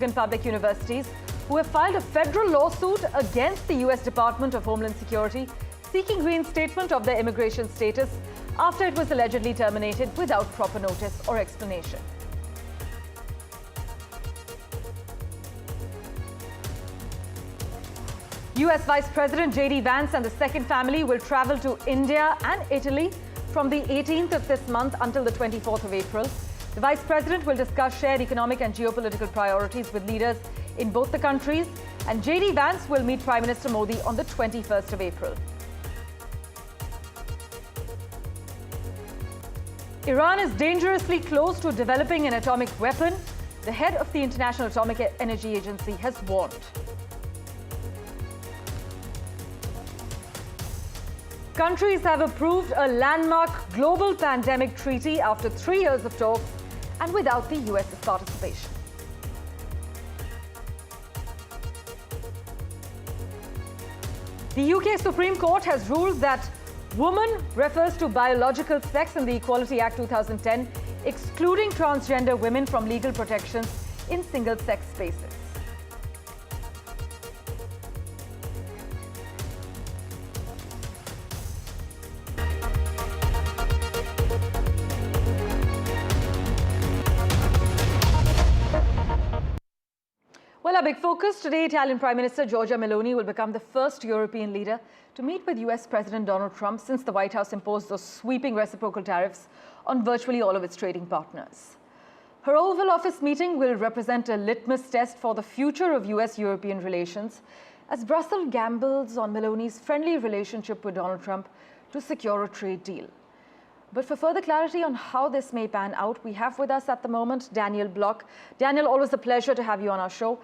Public universities who have filed a federal lawsuit against the U.S. Department of Homeland Security seeking reinstatement of their immigration status after it was allegedly terminated without proper notice or explanation. U.S. Vice President Vance and the second family will travel to India and Italy from the 18th of this month until the 24th of April. The Vice President will discuss shared economic and geopolitical priorities with leaders in both the countries, and Vance will meet Prime Minister Modi on the 21st of April. Iran is dangerously close to developing an atomic weapon, the head of the International Atomic Energy Agency has warned. Countries have approved a landmark global pandemic treaty after 3 years of talks and without the US's participation. The UK Supreme Court has ruled that woman refers to biological sex in the Equality Act 2010, excluding transgender women from legal protections in single-sex spaces. Well, our big focus today, Italian Prime Minister Giorgia Meloni will become the first European leader to meet with US President Donald Trump since the White House imposed those sweeping reciprocal tariffs on virtually all of its trading partners. Her Oval Office meeting will represent a litmus test for the future of US-European relations as Brussels gambles on Meloni's friendly relationship with Donald Trump to secure a trade deal. But for further clarity on how this may pan out, we have with us at the moment Daniel Block. Daniel, always a pleasure to have you on our show.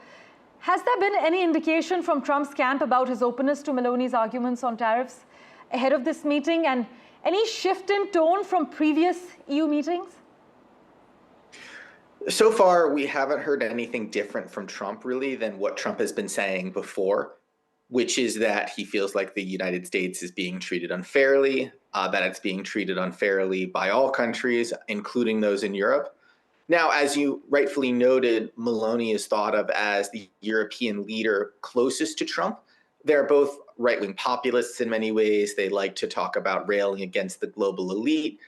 Has there been any indication from Trump's camp about his openness to Meloni's arguments on tariffs ahead of this meeting, and any shift in tone from previous EU meetings? So far, we haven't heard anything different from Trump, really, than what Trump has been saying before, which is that he feels like the United States is being treated unfairly, that it's being treated unfairly by all countries, including those in Europe. Now, as you rightfully noted, Meloni is thought of as the European leader closest to Trump. They're both right-wing populists in many ways. They like to talk about railing against the global elite.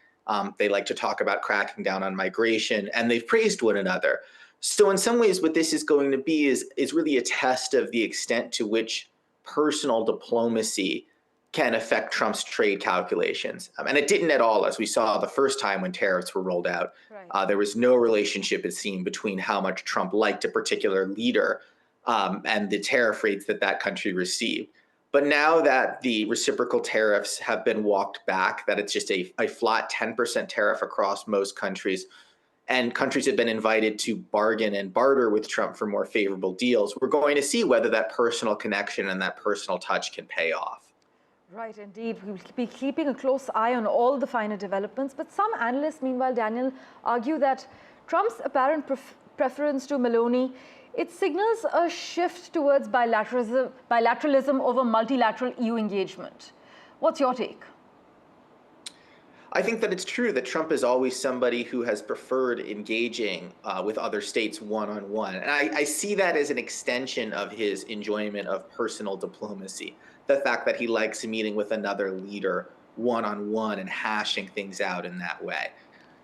They like to talk about cracking down on migration, and they've praised one another. So in some ways, what this is going to be is really a test of the extent to which personal diplomacy can affect Trump's trade calculations. And it didn't at all, as we saw the first time when tariffs were rolled out. Right. There was no relationship, it seemed, between how much Trump liked a particular leader and the tariff rates that that country received. But now that the reciprocal tariffs have been walked back, that it's just a flat 10% tariff across most countries, and countries have been invited to bargain and barter with Trump for more favorable deals, we're going to see whether that personal connection and that personal touch can pay off. Right, indeed. We'll be keeping a close eye on all the finer developments. But some analysts, meanwhile, Daniel, argue that Trump's apparent preference to Meloni, it signals a shift towards bilateralism over multilateral EU engagement. What's your take? I think that it's true that Trump is always somebody who has preferred engaging with other states one-on-one. And I see that as an extension of his enjoyment of personal diplomacy, the fact that he likes meeting with another leader one-on-one and hashing things out in that way.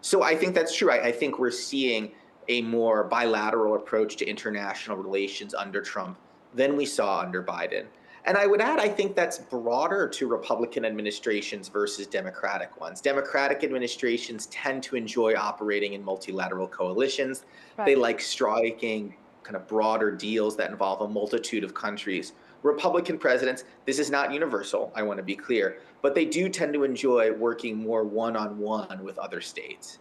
So I think that's true. I think we're seeing a more bilateral approach to international relations under Trump than we saw under Biden. And I would add, I think that's broader to Republican administrations versus Democratic ones. Democratic administrations tend to enjoy operating in multilateral coalitions. Right. They like striking kind of broader deals that involve a multitude of countries. Republican presidents, this is not universal, I want to be clear, but they do tend to enjoy working more one-on-one with other states.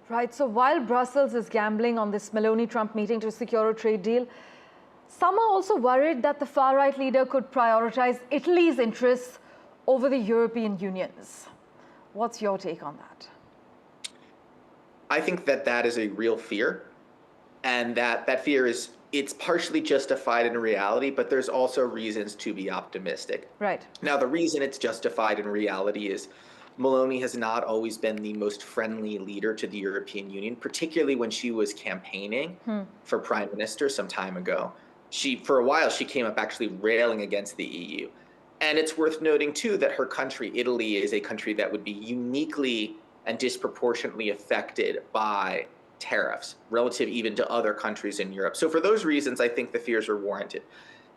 Right, so while Brussels is gambling on this Meloni-Trump meeting to secure a trade deal, some are also worried that the far-right leader could prioritize Italy's interests over the European Union's. What's your take on that? I think that that is a real fear, and that fear is, it's partially justified in reality, but there's also reasons to be optimistic. Right. Now, the reason it's justified in reality is Meloni has not always been the most friendly leader to the European Union, particularly when she was campaigning for prime minister some time ago. For a while, she came up actually railing against the EU. And it's worth noting, too, that her country, Italy, is a country that would be uniquely and disproportionately affected by tariffs, relative even to other countries in Europe. So for those reasons, I think the fears are warranted.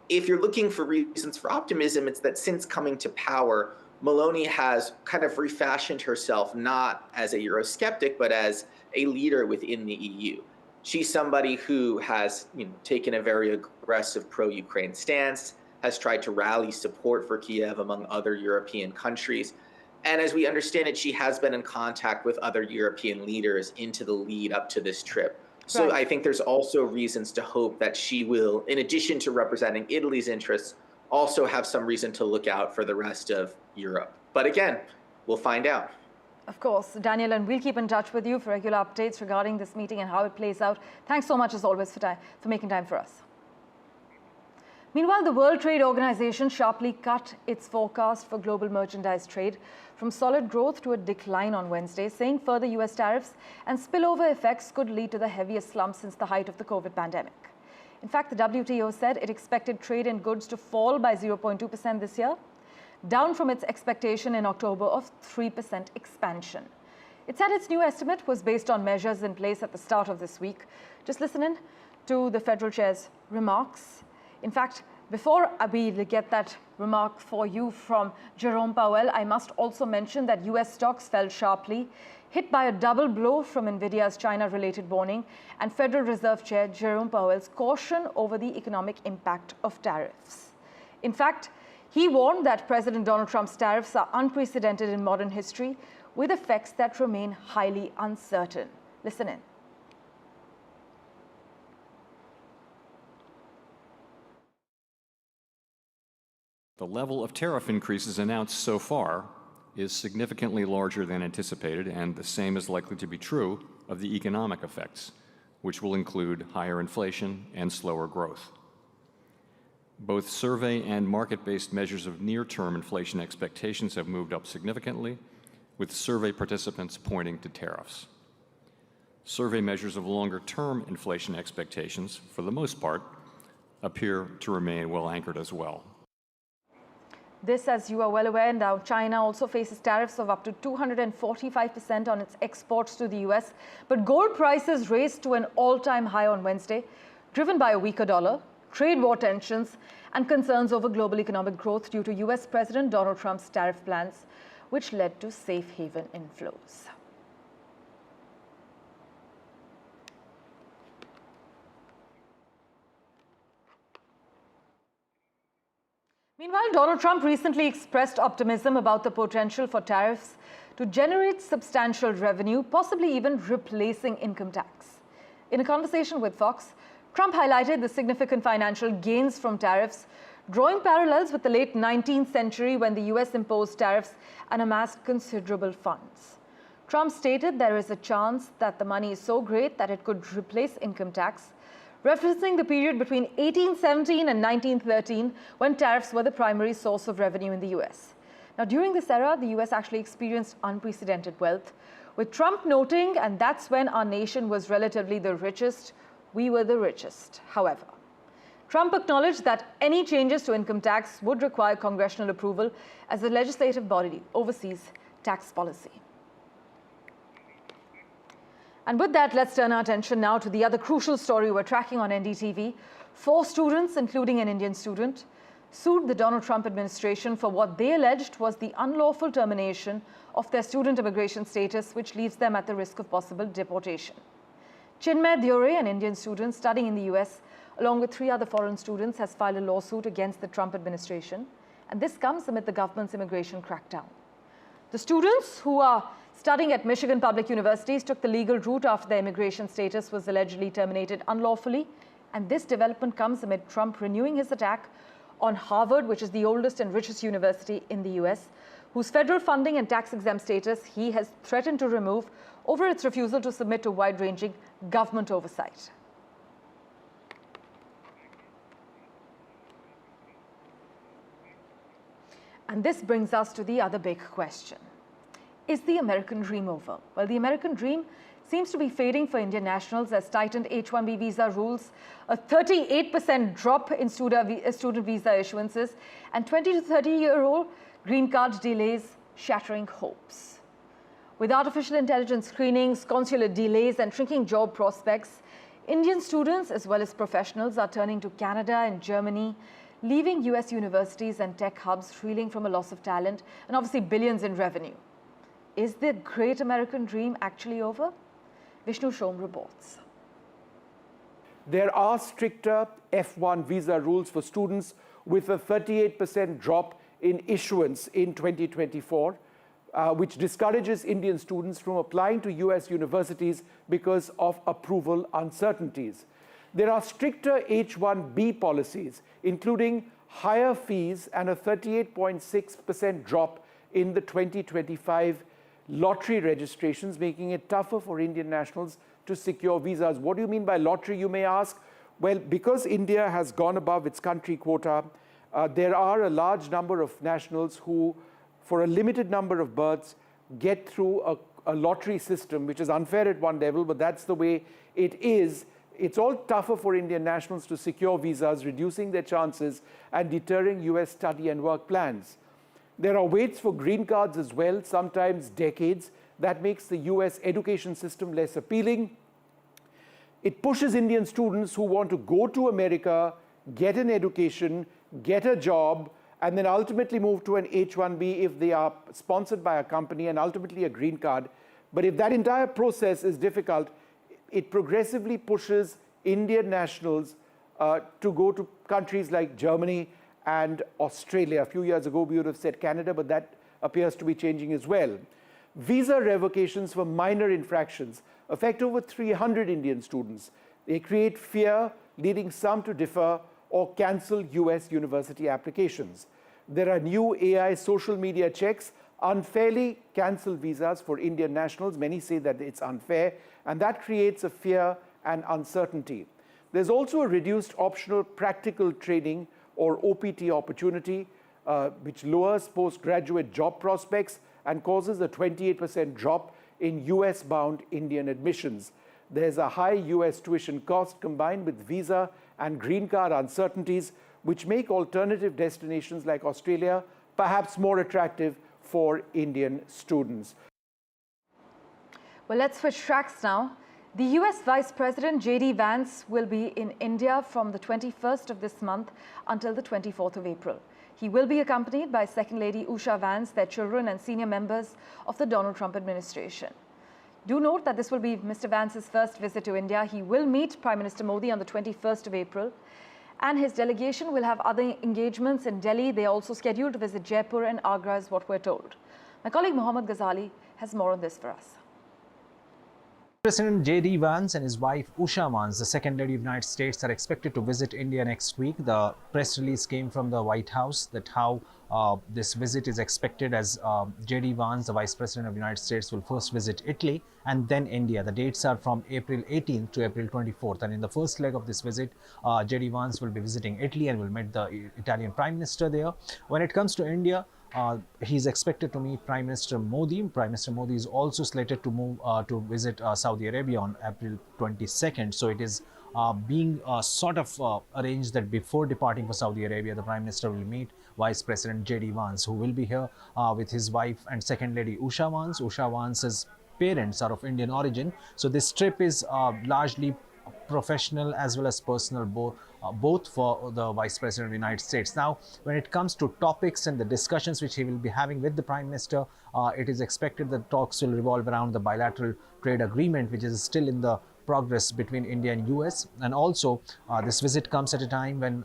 If you're looking for reasons for optimism, it's that since coming to power, Meloni has kind of refashioned herself not as a Eurosceptic, but as a leader within the EU. She's somebody who has taken a very aggressive pro-Ukraine stance, has tried to rally support for Kiev among other European countries. And as we understand it, she has been in contact with other European leaders into the lead up to this trip. So Right. I think there's also reasons to hope that she will, in addition to representing Italy's interests, also have some reason to look out for the rest of Europe. But again, we'll find out. Of course, Daniel, and we'll keep in touch with you for regular updates regarding this meeting and how it plays out. Thanks so much, as always, for making time for us. Meanwhile, the World Trade Organization sharply cut its forecast for global merchandise trade from solid growth to a decline on Wednesday, saying further US tariffs and spillover effects could lead to the heaviest slump since the height of the COVID pandemic. In fact, the WTO said it expected trade in goods to fall by 0.2% this year, down from its expectation in October of 3% expansion. It said its new estimate was based on measures in place at the start of this week. Just listen in to the Federal Chair's remarks. In fact, before we get that remark for you from Jerome Powell, I must also mention that US stocks fell sharply, hit by a double blow from Nvidia's China-related warning and Federal Reserve Chair Jerome Powell's caution over the economic impact of tariffs. In fact, he warned that President Donald Trump's tariffs are unprecedented in modern history, with effects that remain highly uncertain. Listen in. The level of tariff increases announced so far is significantly larger than anticipated, and the same is likely to be true of the economic effects, which will include higher inflation and slower growth. Both survey and market-based measures of near-term inflation expectations have moved up significantly, with survey participants pointing to tariffs. Survey measures of longer-term inflation expectations, for the most part, appear to remain well anchored as well. This, as you are well aware, now China also faces tariffs of up to 245% on its exports to the US. But gold prices raced to an all-time high on Wednesday, driven by a weaker dollar, trade war tensions, and concerns over global economic growth due to US President Donald Trump's tariff plans, which led to safe haven inflows. Meanwhile, Donald Trump recently expressed optimism about the potential for tariffs to generate substantial revenue, possibly even replacing income tax. In a conversation with Fox, Trump highlighted the significant financial gains from tariffs, drawing parallels with the late 19th century when the US imposed tariffs and amassed considerable funds. Trump stated there is a chance that the money is so great that it could replace income tax, referencing the period between 1817 and 1913 when tariffs were the primary source of revenue in the US. Now, during this era, the US actually experienced unprecedented wealth, with Trump noting, and that's when our nation was relatively the richest, we were the richest. However, Trump acknowledged that any changes to income tax would require congressional approval as the legislative body oversees tax policy. And with that, let's turn our attention now to the other crucial story we're tracking on NDTV. 4 students, including an Indian student, sued the Donald Trump administration for what they alleged was the unlawful termination of their student immigration status, which leaves them at the risk of possible deportation. Chinmay Deore, an Indian student studying in the US, along with 3 other foreign students, has filed a lawsuit against the Trump administration. And this comes amid the government's immigration crackdown. The students, who are studying at Michigan Public Universities, took the legal route after their immigration status was allegedly terminated unlawfully. And this development comes amid Trump renewing his attack on Harvard, which is the oldest and richest university in the US, whose federal funding and tax-exempt status he has threatened to remove over its refusal to submit to wide-ranging government oversight. And this brings us to the other big question. Is the American dream over? Well, the American dream seems to be fading for Indian nationals as tightened H-1B visa rules, a 38% drop in student visa issuances, and 20 to 30-year-old green card delays shattering hopes. With artificial intelligence screenings, consular delays, and shrinking job prospects, Indian students as well as professionals are turning to Canada and Germany, leaving US universities and tech hubs reeling from a loss of talent and obviously billions in revenue. Is the great American dream actually over? Vishnu Shom reports. There are stricter F1 visa rules for students with a 38% drop in issuance in 2024, which discourages Indian students from applying to US universities because of approval uncertainties. There are stricter H-1B policies, including higher fees and a 38.6% drop in the 2025 lottery registrations, making it tougher for Indian nationals to secure visas. What do you mean by lottery, you may ask? Well, because India has gone above its country quota, there are a large number of nationals who, for a limited number of births, get through a lottery system, which is unfair at one level, but that's the way it is. It's all tougher for Indian nationals to secure visas, reducing their chances and deterring US study and work plans. There are waits for green cards as well, sometimes decades. That makes the US education system less appealing. It pushes Indian students who want to go to America, get an education, get a job, and then ultimately move to an H-1B if they are sponsored by a company and ultimately a green card. But if that entire process is difficult, it progressively pushes Indian nationals to go to countries like Germany and Australia. A few years ago, we would have said Canada, but that appears to be changing as well. Visa revocations for minor infractions affect over 300 Indian students. They create fear, leading some to defer or cancel US university applications. There are new AI social media checks, unfairly cancel visas for Indian nationals. Many say that it's unfair, and that creates a fear and uncertainty. There's also a reduced optional practical training or OPT opportunity, which lowers postgraduate job prospects and causes a 28% drop in US-bound Indian admissions. There's a high US tuition cost combined with visa and green card uncertainties, which make alternative destinations like Australia perhaps more attractive for Indian students. Well, let's switch tracks now. The US Vice President J.D. Vance will be in India from the 21st of this month until the 24th of April. He will be accompanied by Second Lady Usha Vance, their children and senior members of the Donald Trump administration. Do note that this will be Mr. Vance's first visit to India. He will meet Prime Minister Modi on the 21st of April, and his delegation will have other engagements in Delhi. They are also scheduled to visit Jaipur and Agra, is what we're told. My colleague Mohammad Ghazali has more on this for us. President J.D. Vance and his wife Usha Vance, the Second Lady of the United States, are expected to visit India next week. The press release came from the White House that how this visit is expected, as J.D. Vance, the Vice President of the United States, will first visit Italy and then India. The dates are from April 18th to April 24th. And in the first leg of this visit, J.D. Vance will be visiting Italy and will meet the Italian Prime Minister there. When it comes to India, he's expected to meet Prime Minister Modi. Prime Minister Modi is also slated to move to visit Saudi Arabia on April 22nd. So it is being sort of arranged that before departing for Saudi Arabia, the Prime Minister will meet Vice President J.D. Vance, who will be here with his wife and Second Lady Usha Vance. Usha Vance's parents are of Indian origin. So this trip is largely professional as well as personal, both for the Vice President of the United States. Now, when it comes to topics and the discussions which he will be having with the Prime Minister, it is expected that talks will revolve around the bilateral trade agreement, which is still in the progress between India and US. And also, this visit comes at a time when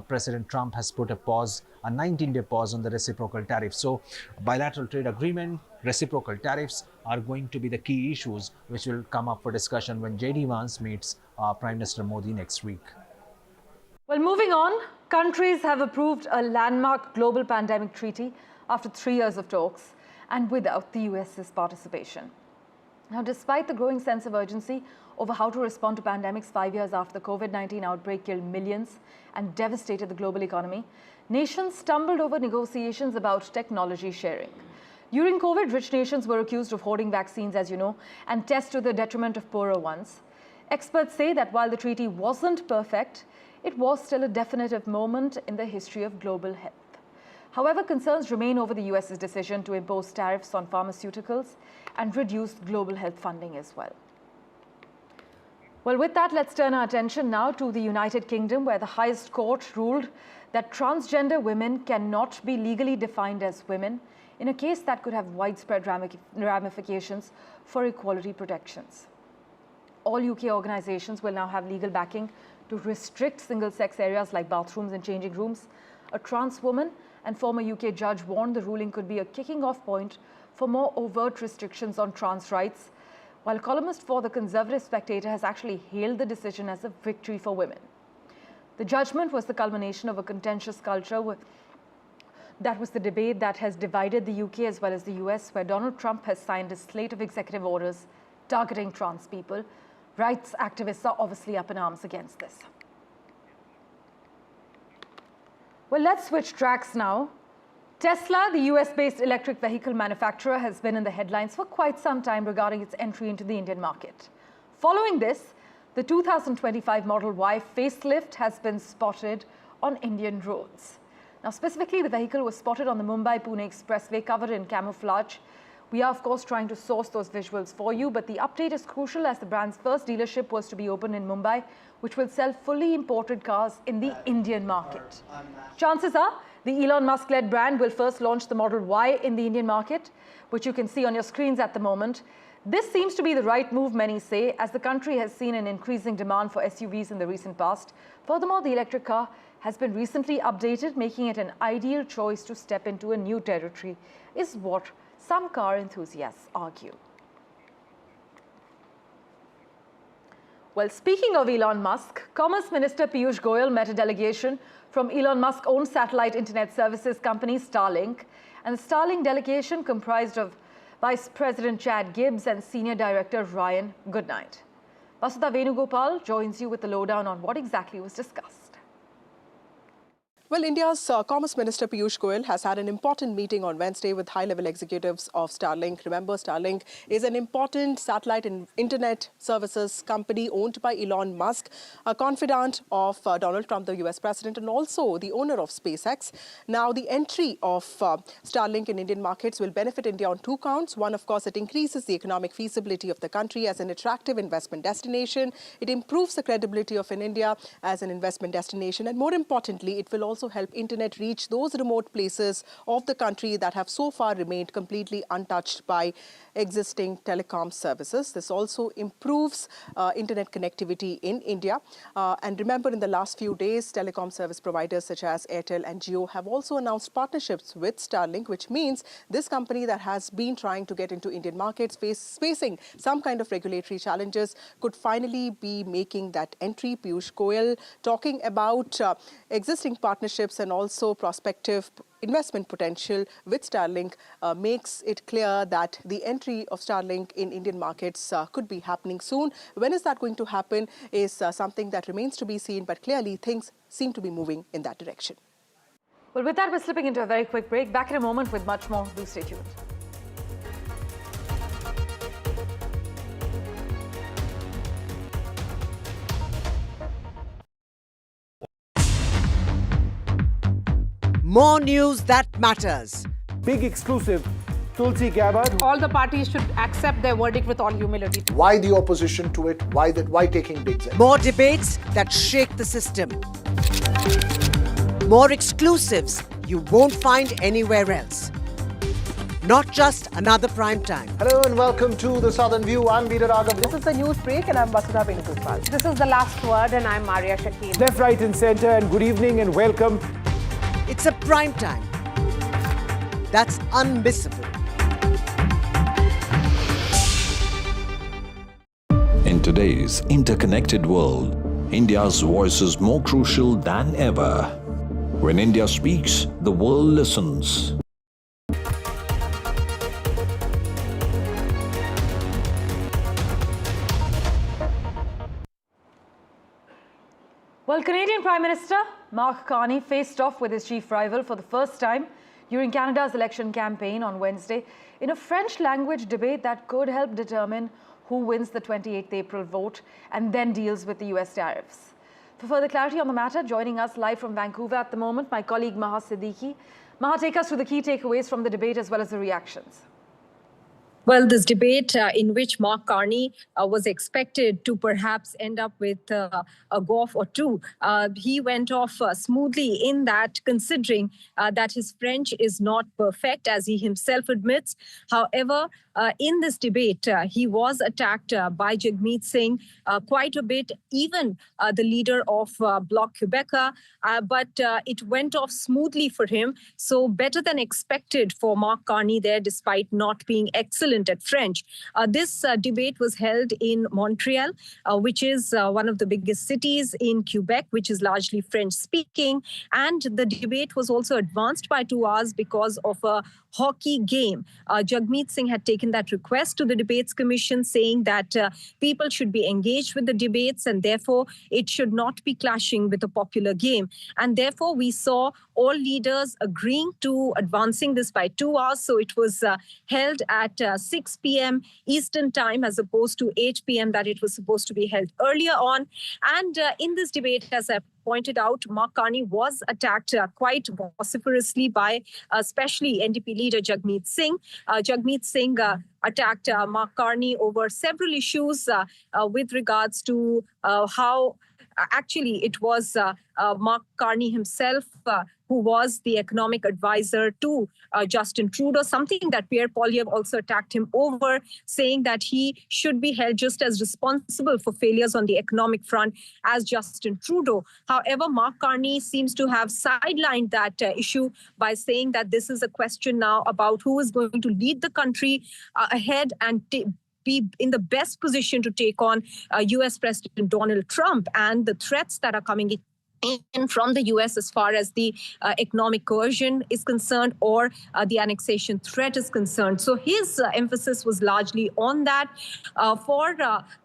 President Trump has put a 19-day pause on the reciprocal tariffs. So, bilateral trade agreement, reciprocal tariffs are going to be the key issues which will come up for discussion when J.D. Vance meets Prime Minister Modi next week. Well, moving on, countries have approved a landmark global pandemic treaty after 3 years of talks and without the US's participation. Now, despite the growing sense of urgency over how to respond to pandemics 5 years after the COVID-19 outbreak killed millions and devastated the global economy, nations stumbled over negotiations about technology sharing. During COVID, rich nations were accused of hoarding vaccines, as you know, and test to the detriment of poorer ones. Experts say that while the treaty wasn't perfect, it was still a definitive moment in the history of global health. However, concerns remain over the US's decision to impose tariffs on pharmaceuticals and reduce global health funding as well. Well, with that, let's turn our attention now to the United Kingdom, where the highest court ruled that transgender women cannot be legally defined as women in a case that could have widespread ramifications for equality protections. All UK organisations will now have legal backing to restrict single-sex areas like bathrooms and changing rooms. A trans woman and former UK judge warned the ruling could be a kicking-off point for more overt restrictions on trans rights, while columnist for the Conservative Spectator has actually hailed the decision as a victory for women. The judgment was the culmination of a contentious culture that was the debate that has divided the UK as well as the US, where Donald Trump has signed a slate of executive orders targeting trans people. Rights activists are obviously up in arms against this. Well, let's switch tracks now. Tesla, the US-based electric vehicle manufacturer, has been in the headlines for quite some time regarding its entry into the Indian market. Following this, the 2025 Model Y facelift has been spotted on Indian roads. Now, specifically, the vehicle was spotted on the Mumbai-Pune Expressway, covered in camouflage. We are, of course, trying to source those visuals for you, but the update is crucial as the brand's first dealership was to be opened in Mumbai, which will sell fully imported cars in the Indian market. Chances are the Elon Musk-led brand will first launch the Model Y in the Indian market, which you can see on your screens at the moment. This seems to be the right move, many say, as the country has seen an increasing demand for SUVs in the recent past. Furthermore, the electric car has been recently updated, making it an ideal choice to step into a new territory, is what some car enthusiasts argue. Well, speaking of Elon Musk, Commerce Minister Piyush Goyal met a delegation from Elon Musk-owned satellite internet services company Starlink, and the Starlink delegation comprised of Vice President Chad Gibbs and Senior Director Ryan Goodnight. Vasudha Venugopal joins you with the lowdown on what exactly was discussed. Well, India's Commerce Minister Piyush Goyal has had an important meeting on Wednesday with high-level executives of Starlink. Remember, Starlink is an important satellite and internet services company owned by Elon Musk, a confidant of Donald Trump, the US president, and also the owner of SpaceX. Now, the entry of Starlink in Indian markets will benefit India on two counts. One, of course, it increases the economic feasibility of the country as an attractive investment destination. It improves the credibility of India as an investment destination. And more importantly, it will also help internet reach those remote places of the country that have so far remained completely untouched by existing telecom services. This also improves internet connectivity in India. And remember, in the last few days, telecom service providers such as Airtel and Jio have also announced partnerships with Starlink, which means this company that has been trying to get into Indian markets, facing some kind of regulatory challenges, could finally be making that entry. Piyush Goyal talking about existing partnerships and also prospective investment potential with Starlink makes it clear that the entry of Starlink in Indian markets could be happening soon. When is that going to happen is something that remains to be seen, but clearly things seem to be moving in that direction. Well, with that, we're slipping into a very quick break. Back in a moment with much more. Do stay tuned. More news that matters. Big exclusive, Tulsi Gabbard. All the parties should accept their verdict with all humility. Why the opposition to it? Why taking big steps? More debates that shake the system. More exclusives you won't find anywhere else. Not just another prime time. Hello and welcome to The Southern View. I'm Veera Raghav. This is the news break and I'm Vasudha Venugopal. This is The Last Word and I'm Maria Shakib. Left, right and center, and good evening and welcome. It's a prime time that's unmissable. In today's interconnected world, India's voice is more crucial than ever. When India speaks, the world listens. Well, Canadian Prime Minister Mark Carney faced off with his chief rival for the first time during Canada's election campaign on Wednesday in a French-language debate that could help determine who wins the 28th April vote and then deals with the US tariffs. For further clarity on the matter, joining us live from Vancouver at the moment, my colleague Maha Siddiqui. Maha, take us through the key takeaways from the debate as well as the reactions. Well, this debate in which Mark Carney was expected to perhaps end up with a gaffe or two, he went off smoothly in that, considering that his French is not perfect, as he himself admits. However, in this debate, he was attacked by Jagmeet Singh quite a bit, even the leader of Bloc Québécois, but it went off smoothly for him. So better than expected for Mark Carney there, despite not being excellent at French. This debate was held in Montreal, which is one of the biggest cities in Quebec, which is largely French-speaking. And the debate was also advanced by 2 hours because of a hockey game. Jagmeet Singh had taken that request to the Debates Commission, saying that people should be engaged with the debates and therefore it should not be clashing with a popular game. And therefore we saw all leaders agreeing to advancing this by 2 hours. So it was held at 6 p.m. Eastern time as opposed to 8 p.m. that it was supposed to be held earlier on. And in this debate, as I pointed out, Mark Carney was attacked quite vociferously by especially NDP leader Jagmeet Singh. Jagmeet Singh attacked Mark Carney over several issues with regards to how actually it was Mark Carney himself who was the economic advisor to Justin Trudeau, something that Pierre Poilievre also attacked him over, saying that he should be held just as responsible for failures on the economic front as Justin Trudeau. However, Mark Carney seems to have sidelined that issue by saying that this is a question now about who is going to lead the country ahead and be in the best position to take on US President Donald Trump and the threats that are coming in from the US as far as the economic coercion is concerned or the annexation threat is concerned. So his emphasis was largely on that. For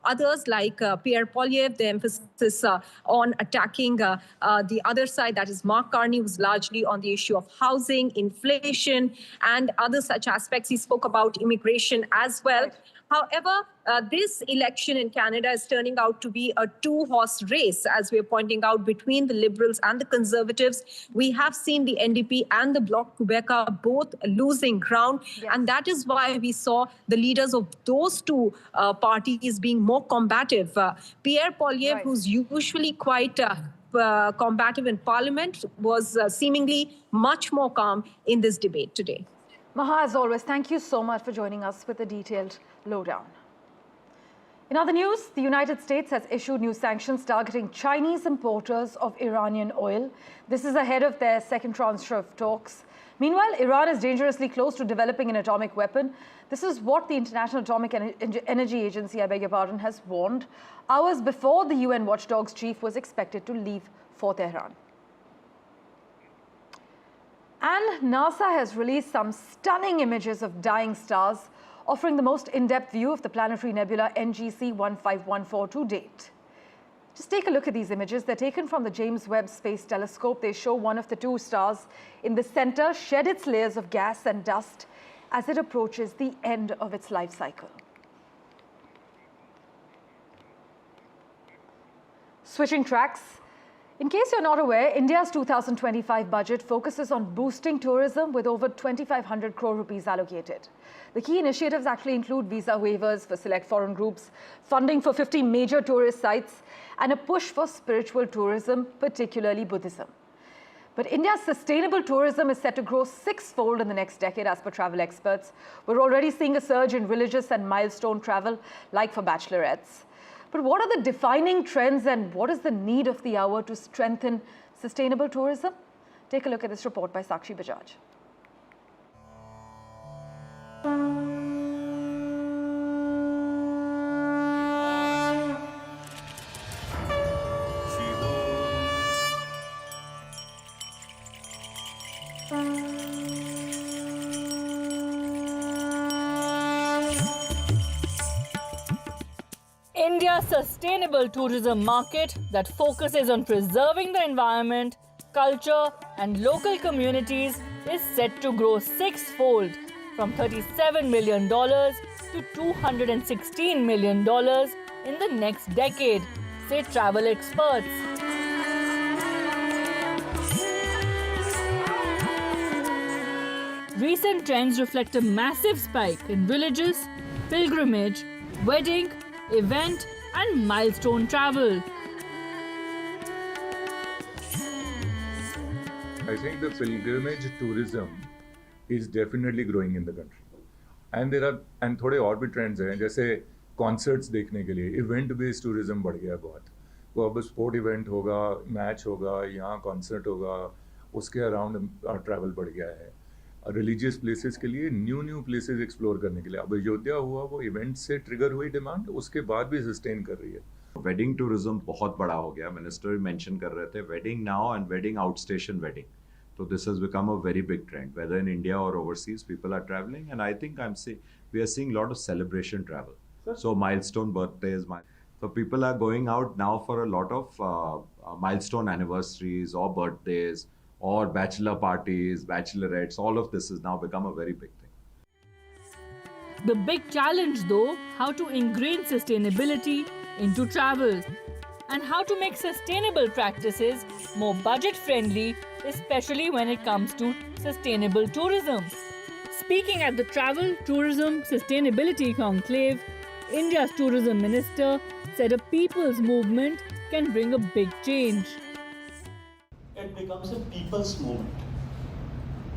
others like Pierre Poilievre, the emphasis on attacking the other side, that is Mark Carney, was largely on the issue of housing, inflation, and other such aspects. He spoke about immigration as well. However, this election in Canada is turning out to be a two-horse race, as we're pointing out, between the Liberals and the Conservatives. We have seen the NDP and the Bloc Québécois both losing ground. Yes. And that is why we saw the leaders of those two parties being more combative. Pierre Poilievre, who's usually quite combative in Parliament, was seemingly much more calm in this debate today. Maha, as always, thank you so much for joining us with a detailed lowdown. In other news, the United States has issued new sanctions targeting Chinese importers of Iranian oil. This is ahead of their second tranche of talks. Meanwhile, Iran is dangerously close to developing an atomic weapon. This is what the International Atomic Energy Agency, has warned, hours before the UN watchdog's chief was expected to leave for Tehran. And NASA has released some stunning images of dying stars, offering the most in-depth view of the planetary nebula NGC 15142 to date. Just take a look at these images. They're taken from the James Webb Space Telescope. They show one of the two stars in the center shed its layers of gas and dust as it approaches the end of its life cycle. Switching tracks. In case you're not aware, India's 2025 budget focuses on boosting tourism with over 2,500 crore rupees allocated. The key initiatives actually include visa waivers for select foreign groups, funding for 50 major tourist sites, and a push for spiritual tourism, particularly Buddhism. But India's sustainable tourism is set to grow sixfold in the next decade, as per travel experts. We're already seeing a surge in religious and milestone travel, like for bachelorettes. But what are the defining trends and what is the need of the hour to strengthen sustainable tourism? Take a look at this report by Sakshi Bajaj. India's sustainable tourism market that focuses on preserving the environment, culture, and local communities is set to grow six-fold from $37 million to $216 million in the next decade, say travel experts. Recent trends reflect a massive spike in religious, pilgrimage, wedding, event, and milestone travel. I think the pilgrimage tourism is definitely growing in the country. And there are थोड़े और भी trends हैं, जैसे concerts देखने के लिए event based tourism बढ़ गया बहुत. वो अब sport event होगा, match होगा, यहाँ concert होगा, उसके around travel बढ़ गया है. Religious places के लिए new places explore करने के लिए. अब अयोध्या हुआ वो event से trigger हुई demand, उसके बाद भी sustain कर रही है. वेडिंग टूरिज्म बहुत बड़ा हो गया. मिनिस्टर मेंशन कर रहे थे wedding now and wedding outstation wedding. So this has become a very big trend, whether in India or overseas, people are traveling, and I think we are seeing a lot of celebration travel. So milestone birthdays, so people are going out now for a lot of milestone anniversaries or birthdays or bachelor parties, bachelorettes. All of this has now become a very big thing. The big challenge, though, how to ingrain sustainability into travel and how to make sustainable practices more budget-friendly, especially when it comes to sustainable tourism. Speaking at the Travel, Tourism, Sustainability Conclave, India's tourism minister said a people's movement can bring a big change. It becomes a people's movement.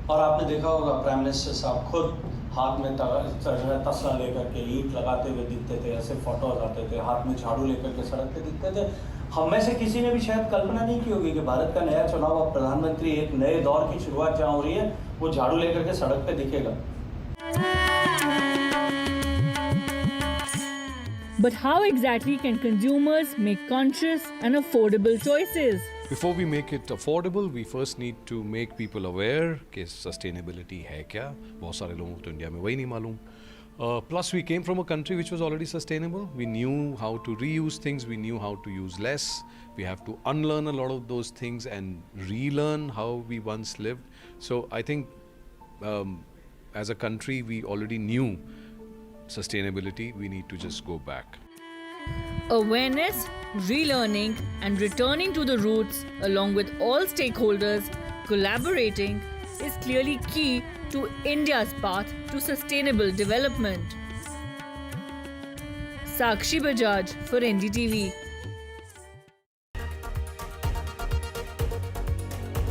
और आपने देखा होगा prime minister साहब खुद हाथ में तसला लेकर के ईंट लगाते हुए दिखते थे, ऐसे फोटोज आते थे, हाथ में झाड़ू लेकर के सड़क पे दिखते थे. हम में से किसी ने भी शायद कल्पना नहीं की होगी कि भारत का नया चुनाव अब प्रधानमंत्री एक नए दौर की शुरुआत जहाँ हो रही है, वो झाड़ू लेकर के सड़क पे दिखेगा. But how exactly can consumers make conscious and affordable choices? Before we make it affordable, we first need to make people aware कि sustainability है क्या. बहुत सारे लोगों को तो इंडिया में वही नहीं मालूम. Plus, we came from a country which was already sustainable. We knew how to reuse things. We knew how to use less. We have to unlearn a lot of those things and relearn how we once lived. So I think as a country, we already knew sustainability. We need to just go back. Awareness, relearning, and returning to the roots, along with all stakeholders collaborating, is clearly key to India's path to sustainable development. Sakshi Bajaj for NDTV.